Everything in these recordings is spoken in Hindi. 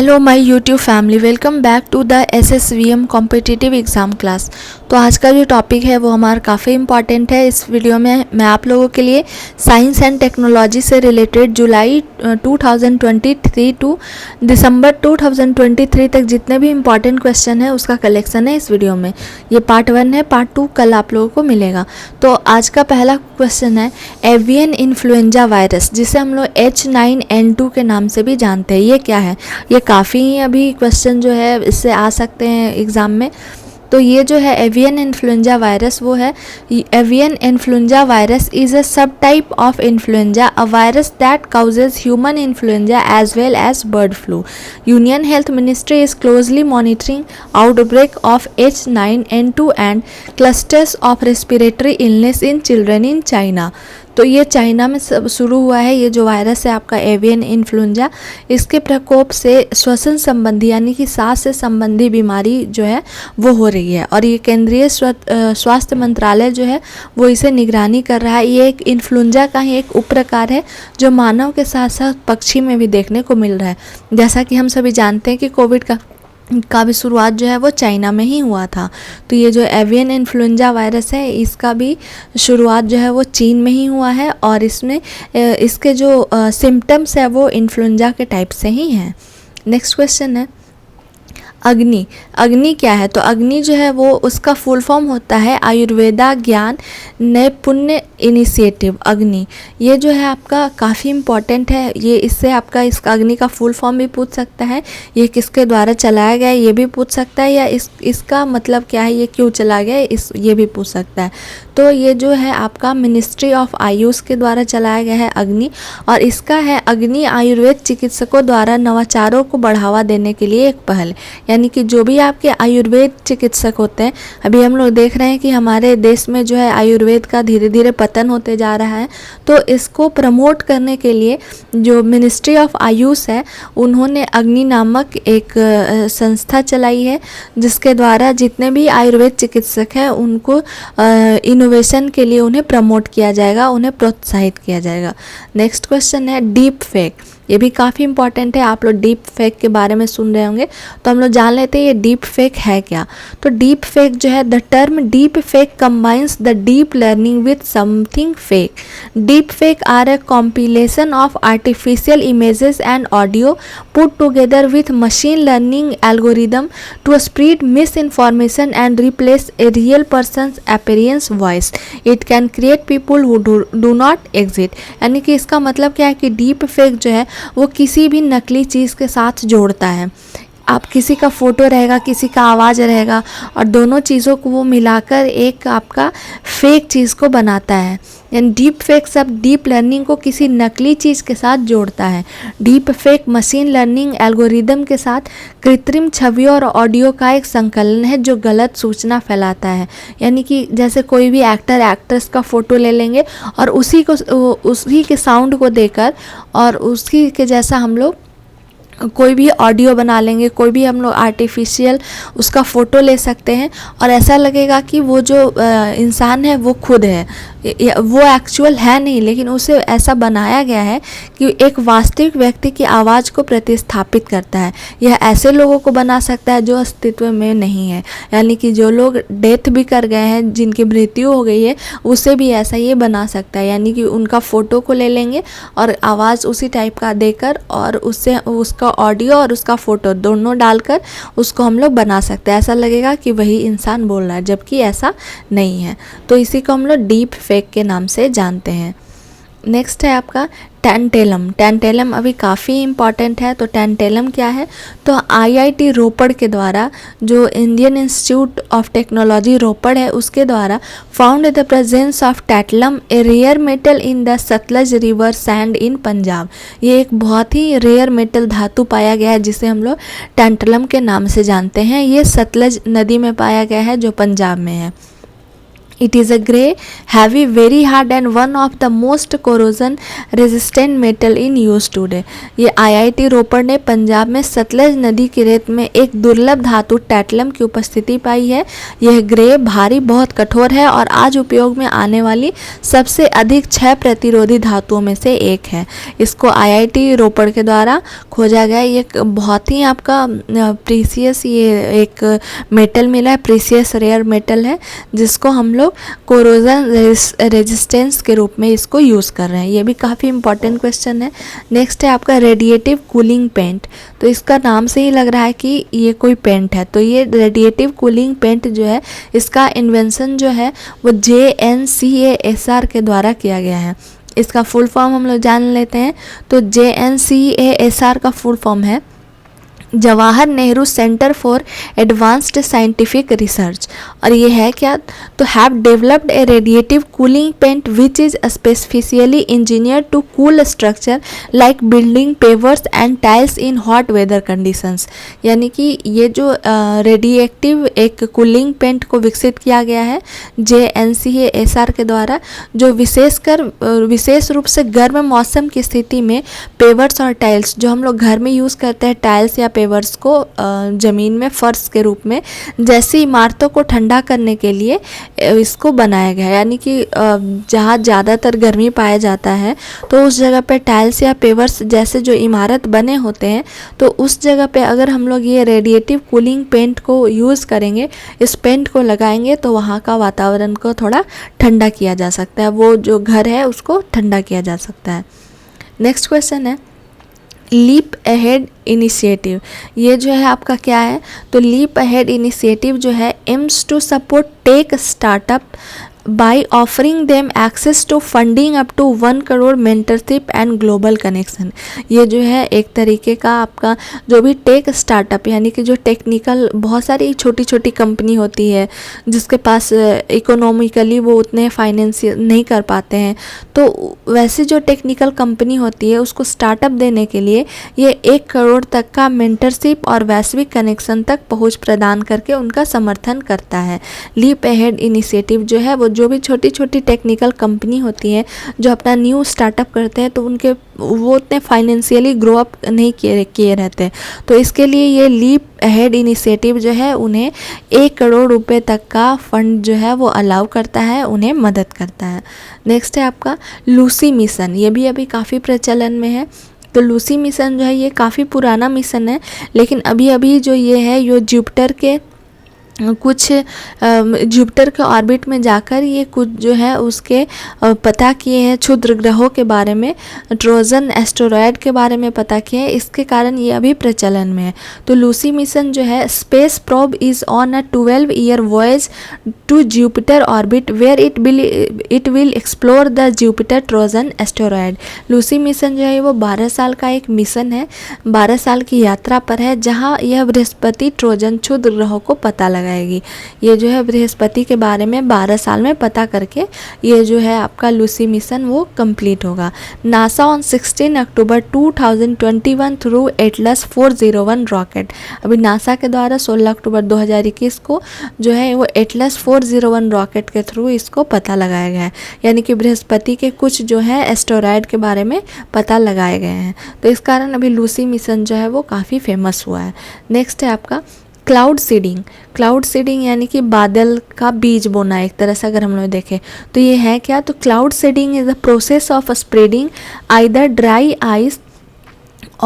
Hello my YouTube family, welcome back to the SSVM competitive exam class. तो आज का जो टॉपिक है वो हमारा काफ़ी इम्पॉर्टेंट है। इस वीडियो में मैं आप लोगों के लिए साइंस एंड टेक्नोलॉजी से रिलेटेड जुलाई 2023 टू दिसंबर 2023 तक जितने भी इम्पॉर्टेंट क्वेश्चन है उसका कलेक्शन है इस वीडियो में। ये पार्ट 1 है, पार्ट 2 कल आप लोगों को मिलेगा। तो आज का पहला क्वेश्चन है एवियन इन्फ्लुएंजा वायरस, जिसे हम लोग H9N2 के नाम से भी जानते हैं। ये क्या है? ये काफ़ी अभी क्वेश्चन जो है इससे आ सकते हैं एग्ज़ाम में। तो ये जो है एवियन इन्फ्लुएंजा वायरस वो है, avian influenza virus is a subtype of influenza, a virus that causes human influenza as well as bird flu. Union health ministry is closely monitoring outbreak of H9N2 and clusters of respiratory illness in children in China. तो ये चाइना में शुरू हुआ है। ये जो वायरस है आपका एवियन इन्फ्लुएंजा, इसके प्रकोप से श्वसन संबंधी यानी कि सांस से संबंधी बीमारी जो है वो हो रही है, और ये केंद्रीय स्वास्थ्य मंत्रालय जो है वो इसे निगरानी कर रहा है। ये एक इन्फ्लुएंजा का ही एक उपप्रकार है जो मानव के साथ साथ पक्षी में भी देखने को मिल रहा है। जैसा कि हम सभी जानते हैं कि कोविड का भी शुरुआत जो है वो चाइना में ही हुआ था। तो ये जो एवियन इन्फ्लुएंजा वायरस है इसका भी शुरुआत जो है वो चीन में ही हुआ है, और इसमें इसके जो सिम्टम्स है वो इन्फ्लुएंजा के टाइप से ही हैं। नेक्स्ट क्वेश्चन है अग्नि। अग्नि क्या है? तो अग्नि जो है वो उसका फुल फॉर्म होता है आयुर्वेदा ज्ञान नैपुण्य इनिशिएटिव। अग्नि ये जो है आपका काफ़ी इम्पॉर्टेंट है। ये इससे आपका इस अग्नि का फुल फॉर्म भी पूछ सकता है, ये किसके द्वारा चलाया गया है ये भी पूछ सकता है, या इसका मतलब क्या है, ये क्यों चला गया ये भी पूछ सकता है। तो ये जो है आपका मिनिस्ट्री ऑफ आयुष के द्वारा चलाया गया है अग्नि, और इसका है अग्नि आयुर्वेद चिकित्सकों द्वारा नवाचारों को बढ़ावा देने के लिए एक पहल। यानी कि जो भी आपके आयुर्वेद चिकित्सक होते हैं, अभी हम लोग देख रहे हैं कि हमारे देश में जो है आयुर्वेद का धीरे धीरे पतन होते जा रहा है। तो इसको प्रमोट करने के लिए जो मिनिस्ट्री ऑफ आयुष है उन्होंने अग्नि नामक एक संस्था चलाई है, जिसके द्वारा जितने भी आयुर्वेद चिकित्सक हैं उनको इनोवेशन के लिए उन्हें प्रमोट किया जाएगा, उन्हें प्रोत्साहित किया जाएगा। नेक्स्ट क्वेश्चन है डीप फेक। ये भी काफ़ी इंपॉर्टेंट है। आप लोग डीप फेक के बारे में सुन रहे होंगे, तो हम लोग जान लेते हैं ये डीप फेक है क्या। तो डीप फेक जो है, the term deep fake combines the deep learning with something fake. Deep fake are a compilation of artificial images and audio put together with machine learning algorithm to spread misinformation and replace a real person's appearance voice. It can create people who do not exist. यानी कि इसका मतलब क्या है कि डीप फेक जो है वो किसी भी नकली चीज़ के साथ जोड़ता है। आप किसी का फ़ोटो रहेगा, किसी का आवाज़ रहेगा, और दोनों चीज़ों को वो मिलाकर एक आपका फेक चीज़ को बनाता है। यानी डीप फेक सब डीप लर्निंग को किसी नकली चीज़ के साथ जोड़ता है। Deep fake machine learning algorithm के साथ कृत्रिम छवियों और ऑडियो का एक संकलन है जो गलत सूचना फैलाता है। यानी कि जैसे कोई भी एक्टर एक्ट्रेस का फ़ोटो ले लेंगे और उसी के साउंड को देकर और उसी के जैसा हम लोग कोई भी ऑडियो बना लेंगे, कोई भी हम लोग आर्टिफिशियल उसका फ़ोटो ले सकते हैं, और ऐसा लगेगा कि वो जो इंसान है वो खुद है, वो एक्चुअल है नहीं, लेकिन उसे ऐसा बनाया गया है कि एक वास्तविक व्यक्ति की आवाज़ को प्रतिस्थापित करता है। यह ऐसे लोगों को बना सकता है जो अस्तित्व में नहीं है। यानी कि जो लोग डेथ भी कर गए हैं, जिनकी मृत्यु हो गई है, उसे भी ऐसा ये बना सकता है। यानी कि उनका फ़ोटो को ले लेंगे और आवाज़ उसी टाइप का देकर और उससे उसका ऑडियो और उसका फ़ोटो दोनों डालकर उसको हम लोग बना सकते हैं। ऐसा लगेगा कि वही इंसान बोल रहा है, जबकि ऐसा नहीं है। तो इसी को हम लोग डीप फेक के नाम से जानते हैं। नेक्स्ट है आपका टेंटेलम। टेंटेलम अभी काफ़ी इम्पॉर्टेंट है। तो टेंटेलम क्या है? तो IIT रोपड़ के द्वारा, जो Indian Institute of Technology Ropar है उसके द्वारा found the presence of tantalum, a rare metal in the Sutlej river sand in Punjab. ये एक बहुत ही रेयर मेटल धातु पाया गया है जिसे हम लोग टेंटेलम के नाम से जानते हैं। ये सतलज नदी में पाया गया है जो पंजाब में है। It is a grey, heavy, very hard and one of the most corrosion resistant metal in use today. ये IIT रोपड़ ने पंजाब में सतलज नदी की रेत में एक दुर्लभ धातु टैटलम की उपस्थिति पाई है। यह ग्रे, भारी, बहुत कठोर है और आज उपयोग में आने वाली सबसे अधिक क्षय प्रतिरोधी धातुओं में से एक है। इसको IIT रोपड़ के द्वारा खोजा गया। ये बहुत ही आपका प्रीसियस ये एक मेटल मिला है, प्रीसियस रेयर मेटल है, जिसको हम लोग कोरोजन रेजिस्टेंस के रूप में इसको यूज़ कर रहे हैं। ये भी काफ़ी इंपॉर्टेंट क्वेश्चन है। नेक्स्ट है आपका रेडिएटिव कूलिंग पेंट। तो इसका नाम से ही लग रहा है कि ये कोई पेंट है। तो ये रेडिएटिव कूलिंग पेंट जो है, इसका इन्वेंशन जो है वो JNCASR के द्वारा किया गया है। इसका फुल फॉर्म हम लोग जान लेते हैं। तो JNCASR का फुल फॉर्म है Jawahar Nehru centre for advanced scientific research. और ये है क्या? तो have developed a radiative cooling paint which is specifically engineer to cool structure like building pavers and tiles in hot weather conditions. यानी कि ये जो रेडिएटिव एक कूलिंग पेंट को विकसित किया गया है JNCASR के द्वारा, जो विशेष रूप से गर्म मौसम की स्थिति में पेवर्स और टाइल्स, जो हम लोग घर में यूज़ करते हैं टाइल्स या पेवर्स को ज़मीन में फर्श के रूप में, जैसी इमारतों को ठंडा करने के लिए इसको बनाया गया है। यानी कि जहाँ ज़्यादातर गर्मी पाया जाता है तो उस जगह पे टाइल्स या पेवर्स जैसे जो इमारत बने होते हैं, तो उस जगह पे अगर हम लोग ये रेडिएटिव कूलिंग पेंट को यूज़ करेंगे, इस पेंट को लगाएंगे, तो वहाँ का वातावरण को थोड़ा ठंडा किया जा सकता है, वो जो घर है उसको ठंडा किया जा सकता है। नेक्स्ट क्वेश्चन है लीप अहेड इनिशिएटिव। ये जो है आपका क्या है? तो लीप अहेड इनिशिएटिव जो है aims to support tech startup by offering them access to funding up to 1 crore mentorship and global connection. ये जो है एक तरीके का आपका जो भी टेक स्टार्टअप, यानी कि जो टेक्निकल बहुत सारी छोटी छोटी कंपनी होती है जिसके पास इकोनॉमिकली वो उतने फाइनेंशियल नहीं कर पाते हैं, तो वैसे जो टेक्निकल कंपनी होती है उसको स्टार्टअप देने के लिए ये 1 करोड़ तक का मेंटरशिप और वैश्विक कनेक्शन तक पहुँच प्रदान करके उनका समर्थन करता है। लीप अहेड इनिशिएटिव जो है वो जो भी छोटी छोटी टेक्निकल कंपनी होती है जो अपना न्यू स्टार्टअप करते हैं, तो वो उतने फाइनेंशियली ग्रो अप नहीं किए रहते, तो इसके लिए ये लीप अहेड इनिशिएटिव जो है उन्हें 1 करोड़ रुपए तक का फंड जो है वो अलाउ करता है, उन्हें मदद करता है। नेक्स्ट है आपका लूसी मिशन। ये भी अभी काफ़ी प्रचलन में है। तो लूसी मिशन जो है ये काफ़ी पुराना मिशन है, लेकिन अभी अभी जो ये है ये जुपिटर के ऑर्बिट में जाकर ये कुछ जो है उसके पता किए हैं क्षुद्र ग्रहों के बारे में, ट्रोजन एस्टेरॉयड के बारे में पता किए हैं, इसके कारण ये अभी प्रचलन में है। तो लूसी मिशन जो है space probe is on a 12-year voyage to Jupiter orbit where it will explore the Jupiter Trojan asteroid. Lucy mission जो है वो 12 साल का एक मिशन है, 12 साल की यात्रा पर है, जहाँ यह बृहस्पति ट्रोजन क्षुद्र ग्रहों को पता लगाएगी। ये जो है बृहस्पति के बारे में 12 साल में पता करके ये जो है आपका लूसी मिशन वो कंप्लीट होगा। NASA on 16 October 2021 through Atlas 401 rocket. अभी नासा के द्वारा 16 अक्टूबर 2021 को जो है वो एटलस 401 रॉकेट के थ्रू इसको पता लगाया गया है, यानी कि बृहस्पति के कुछ जो है एस्टेरॉयड के बारे में पता लगाए गए हैं, तो इस कारण अभी लूसी मिशन जो है वो काफ़ी फेमस हुआ है। नेक्स्ट है आपका क्लाउड सीडिंग। क्लाउड सीडिंग यानी कि बादल का बीज बोना, एक तरह से अगर हम लोग देखें तो ये है क्या? तो cloud seeding is the process of spreading either dry ice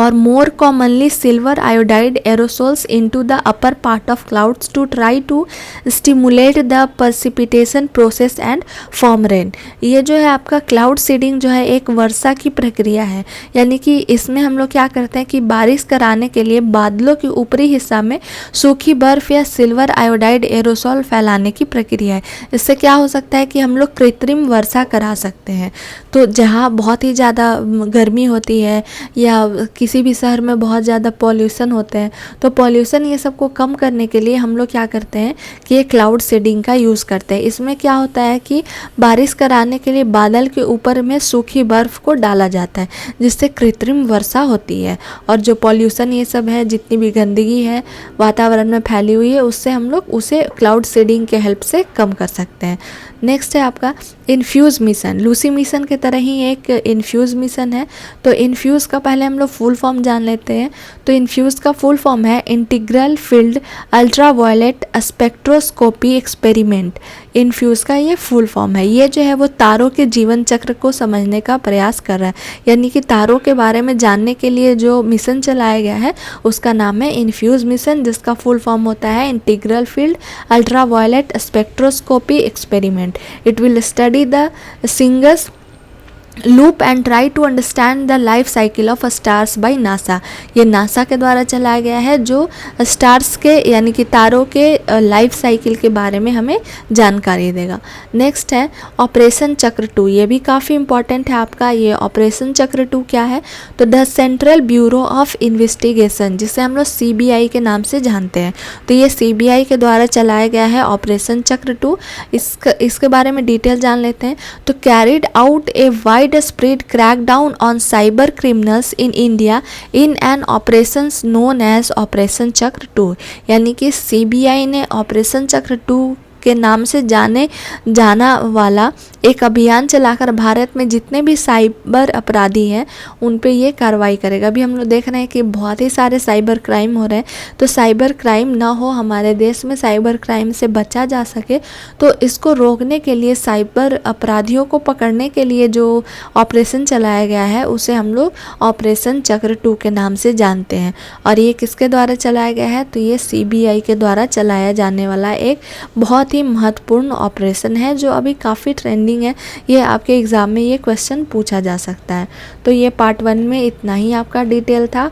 or more commonly silver iodide aerosols into the upper part of clouds to try to stimulate the precipitation process and form rain। ये जो है आपका क्लाउड सीडिंग जो है एक वर्षा की प्रक्रिया है, यानी कि इसमें हम लोग क्या करते हैं कि बारिश कराने के लिए बादलों के ऊपरी हिस्सा में सूखी बर्फ या सिल्वर आयोडाइड एरोसोल फैलाने की प्रक्रिया है। इससे क्या हो सकता है कि हम लोग कृत्रिम वर्षा करा सकते हैं। तो जहाँ बहुत ही ज़्यादा गर्मी होती है या किसी भी शहर में बहुत ज़्यादा पॉल्यूशन होते हैं, तो पॉल्यूशन ये सब को कम करने के लिए हम लोग क्या करते हैं कि ये क्लाउड सीडिंग का यूज़ करते हैं। इसमें क्या होता है कि बारिश कराने के लिए बादल के ऊपर में सूखी बर्फ़ को डाला जाता है, जिससे कृत्रिम वर्षा होती है, और जो पॉल्यूशन ये सब है, जितनी भी गंदगी है वातावरण में फैली हुई है, उससे हम लोग उसे क्लाउड सीडिंग के हेल्प से कम कर सकते हैं। नेक्स्ट है आपका इन्फ्यूज़ मिशन। लूसी मिशन की तरह ही एक इन्फ्यूज़ मिशन है। तो इन्फ्यूज़ का पहले हम लोग फुल फॉर्म जान लेते हैं। तो इन्फ्यूज़ का फुल फॉर्म है integral field ultraviolet spectroscopy experiment. Infuse का ये फुल फॉर्म है। ये जो है वो तारों के जीवन चक्र को समझने का प्रयास कर रहा है, यानी कि तारों के बारे में जानने के लिए जो मिशन चलाया गया है उसका नाम है इन्फ्यूज़ मिशन, जिसका फुल फॉर्म होता है integral field ultraviolet spectroscopy experiment. It will study the Singer's loop and try to understand the life cycle of stars by NASA. ये नासा के द्वारा चलाया गया है, जो स्टार्स के यानी कि तारों के लाइफ साइकिल के बारे में हमें जानकारी देगा। नेक्स्ट है ऑपरेशन चक्र 2। ये भी काफ़ी इंपॉर्टेंट है आपका। ये ऑपरेशन चक्र 2 क्या है? तो the central bureau of investigation, जिसे हम लोग CBI के नाम से जानते हैं। तो ये CBI के द्वारा चलाया गया है ऑपरेशन चक्र 2। इसके बारे में डिटेल जान लेते हैं। तो carried out A widespread crackdown on cyber criminals in India in an operations known as operation चक्र 2। यानी कि CBI ने ऑपरेशन चक्र 2 के नाम से जाना वाला एक अभियान चलाकर भारत में जितने भी साइबर अपराधी हैं उन पे ये कार्रवाई करेगा। अभी हम लोग देख रहे हैं कि बहुत ही सारे साइबर क्राइम हो रहे हैं, तो साइबर क्राइम ना हो, हमारे देश में साइबर क्राइम से बचा जा सके, तो इसको रोकने के लिए, साइबर अपराधियों को पकड़ने के लिए जो ऑपरेशन चलाया गया है उसे हम लोग ऑपरेशन चक्र 2 के नाम से जानते हैं। और ये किसके द्वारा चलाया गया है? तो ये CBI के द्वारा चलाया जाने वाला एक बहुत ही महत्वपूर्ण ऑपरेशन है, जो अभी काफ़ी ट्रेंडिंग है। ये आपके एग्ज़ाम में ये क्वेश्चन पूछा जा सकता है। तो ये पार्ट 1 में इतना ही आपका डिटेल था।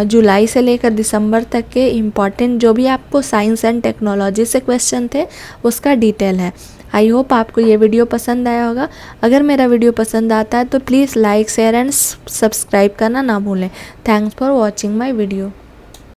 जुलाई से लेकर दिसंबर तक के इम्पॉर्टेंट जो भी आपको साइंस एंड टेक्नोलॉजी से क्वेश्चन थे उसका डिटेल है। आई होप आपको ये वीडियो पसंद आया होगा। अगर मेरा वीडियो पसंद आता है तो please like, share and subscribe करना ना भूलें। Thanks for watching my video.